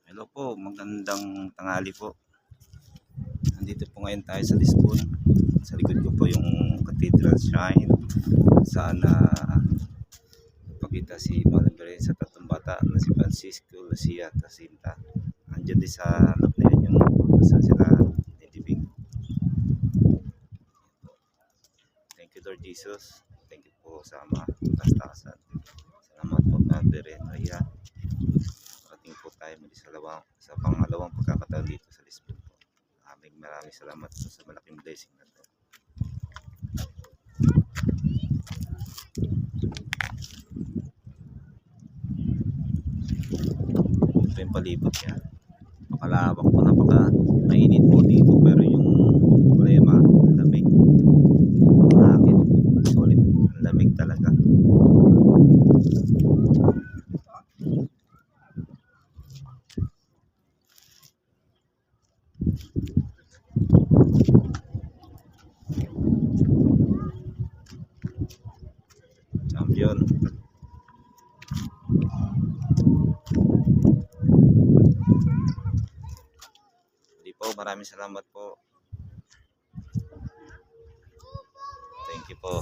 Hello po, magandang tanghali po. Nandito po ngayon tayo sa Lisbon. Sa likod ko po yung Cathedral Shrine saan pakita si Madre Teresa sa tatlong bata na si Francisco, Lucia at Jacinta. Andiyan din sa harap na yun yung saan sila nilibing. Thank you Lord Jesus. Thank you po sa mga tastasan. Salamat po Madre Teresa. Parating po tayo muli sa pangalawang pagkakataon dito sa Lisbon po. Maraming salamat po sa malaking blessing na to. Ito yung palibot niya. Makalawak po, mainit po dito, pero yung problema, ang lamig. Ang hangin, solid, ang lamig talaga. Champion. Hindi po, maraming salamat po. Thank you po.